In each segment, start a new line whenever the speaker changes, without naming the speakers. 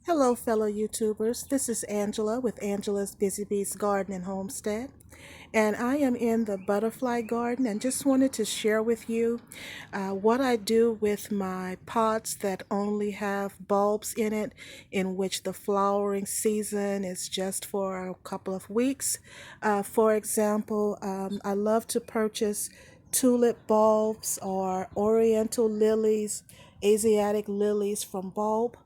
Hello, fellow YouTubers. This is Angela with Angela's Busy Bees Garden and Homestead. And I am in the butterfly garden and just wanted to share with you what I do with my pots that only have bulbs in it, in which the flowering season is just for a couple of weeks. For example, I love to purchase tulip bulbs or oriental lilies, Asiatic lilies from bulb.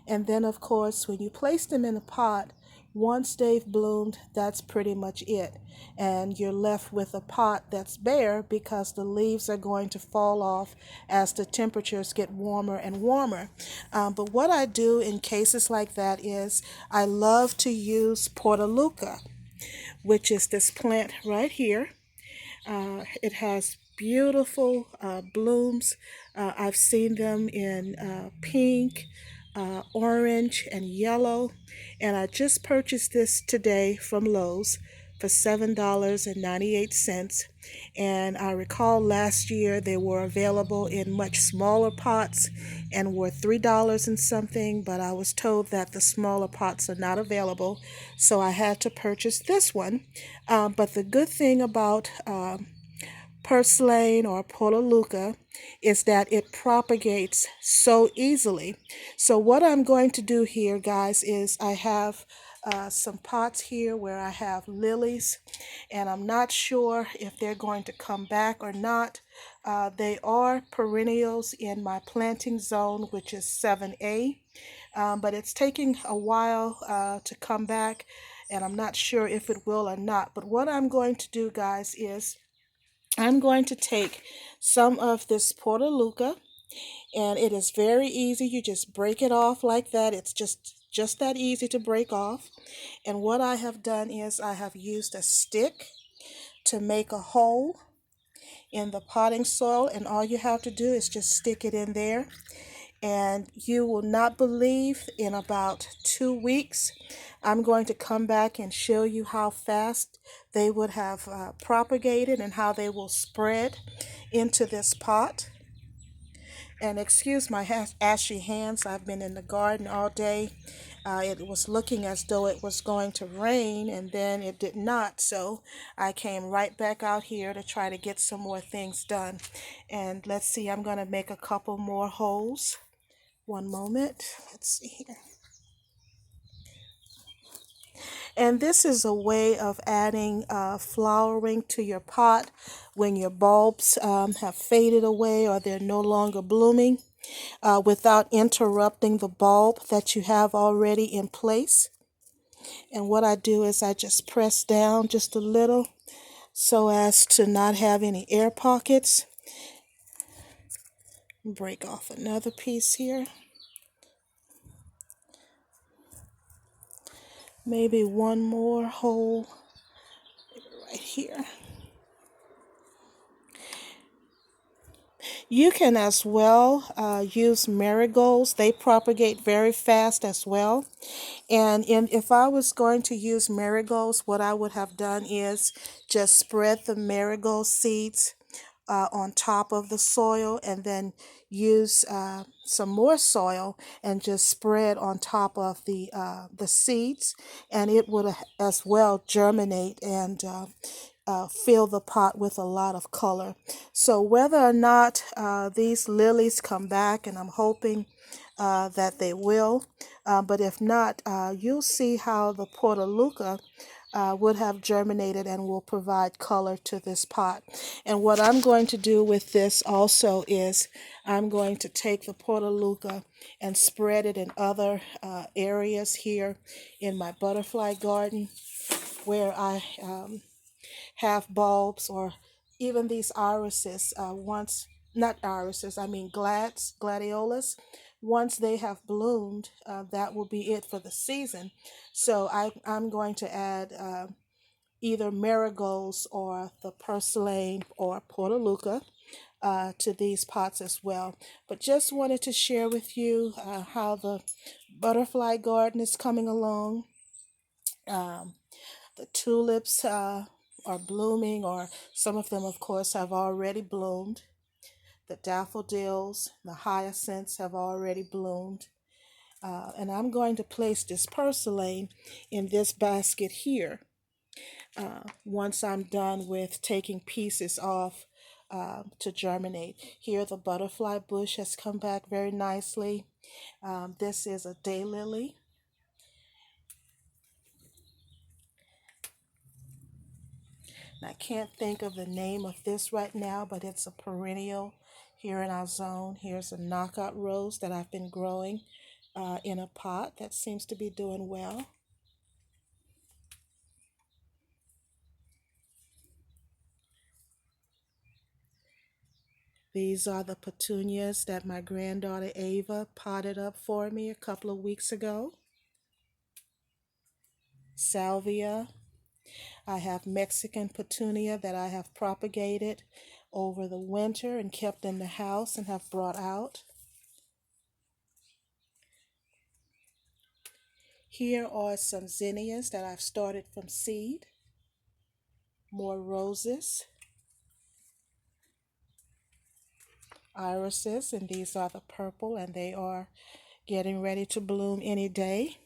And then, of course, when you place them in a pot, once they've bloomed, that's pretty much it. And you're left with a pot that's bare because the leaves are going to fall off as the temperatures get warmer and warmer. But what I do in cases like that is I love to use Portaluca, which is this plant right here. It has beautiful blooms. I've seen them in pink, orange, and yellow. And I just purchased this today from Lowe's for $7.98. And I recall last year they were available in much smaller pots and were $3 and something, but I was told that the smaller pots are not available, so I had to purchase this one. But the good thing about purslane or Potaluca is that it propagates so easily. So what I'm going to do here, guys, is I have some pots here where I have lilies, and I'm not sure if they're going to come back or not. They are perennials in my planting zone, which is 7A, but it's taking a while to come back, and I'm not sure if it will or not. But what I'm going to do, guys, is I'm going to take some of this Portaluca, and it is very easy. You just break it off like that. It's just that easy to break off. And what I have done is I have used a stick to make a hole in the potting soil, and all you have to do is just stick it in there. And you will not believe, in about 2 weeks, I'm going to come back and show you how fast they would have propagated and how they will spread into this pot. And excuse my ashy hands, I've been in the garden all day. It was looking as though it was going to rain, and then it did not. So I came right back out here to try to get some more things done. And let's see, I'm going to make a couple more holes. One moment. Let's see here. And this is a way of adding flowering to your pot when your bulbs have faded away or they're no longer blooming, without interrupting the bulb that you have already in place. And what I do is I just press down just a little so as to not have any air pockets. Break off another piece here. Maybe one more hole right here. You can as well use marigolds. They propagate very fast as well. If I was going to use marigolds, what I would have done is just spread the marigold seeds on top of the soil, and then use some more soil and just spread on top of the seeds, and it would as well germinate and fill the pot with a lot of color. So whether or not these lilies come back, and I'm hoping that they will, but if not, you'll see how the Portaluca would have germinated and will provide color to this pot. And what I'm going to do with this also is I'm going to take the Portaluca and spread it in other areas here in my butterfly garden where I have bulbs, or even these irises. Not irises, I mean gladiolas. Once they have bloomed, that will be it for the season. So I'm going to add either marigolds or the purslane or Portaluca to these pots as well. But just wanted to share with you how the butterfly garden is coming along. Um, the tulips are blooming, or some of them, of course, have already bloomed. The daffodils, the hyacinths have already bloomed. And I'm going to place this purslane in this basket here once I'm done with taking pieces off to germinate. Here the butterfly bush has come back very nicely. This is a daylily. I can't think of the name of this right now, but it's a perennial here in our zone. Here's a knockout rose that I've been growing in a pot that seems to be doing well. These are the petunias that my granddaughter Ava potted up for me a couple of weeks ago. Salvia. I have Mexican petunia that I have propagated over the winter and kept in the house and have brought out. Here are some zinnias that I've started from seed. More roses, irises, and these are the purple, and they are getting ready to bloom any day.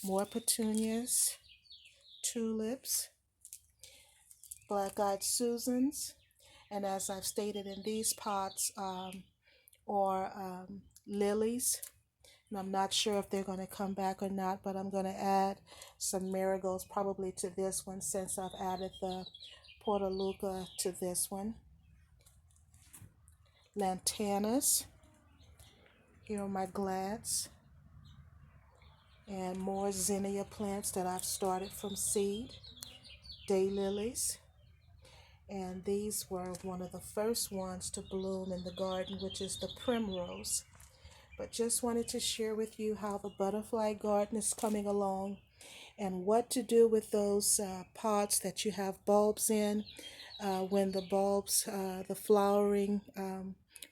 More petunias, tulips, black-eyed Susans, and as I've stated in these pots, are lilies. And I'm not sure if they're going to come back or not, but I'm going to add some marigolds probably to this one since I've added the portulaca to this one. Lantanas. Here are my glads. And more zinnia plants that I've started from seed. Daylilies. And these were one of the first ones to bloom in the garden, which is the primrose. But just wanted to share with you how the butterfly garden is coming along and what to do with those pots that you have bulbs in when the bulbs, the flowering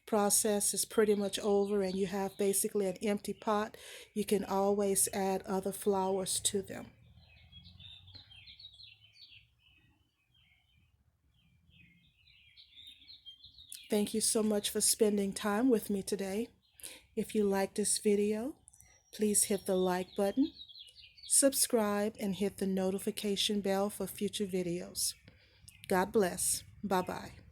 process is pretty much over and you have basically an empty pot. You can always add other flowers to them. Thank you so much for spending time with me today. If you like this video, please hit the like button, subscribe, and hit the notification bell for future videos. God bless. Bye-bye.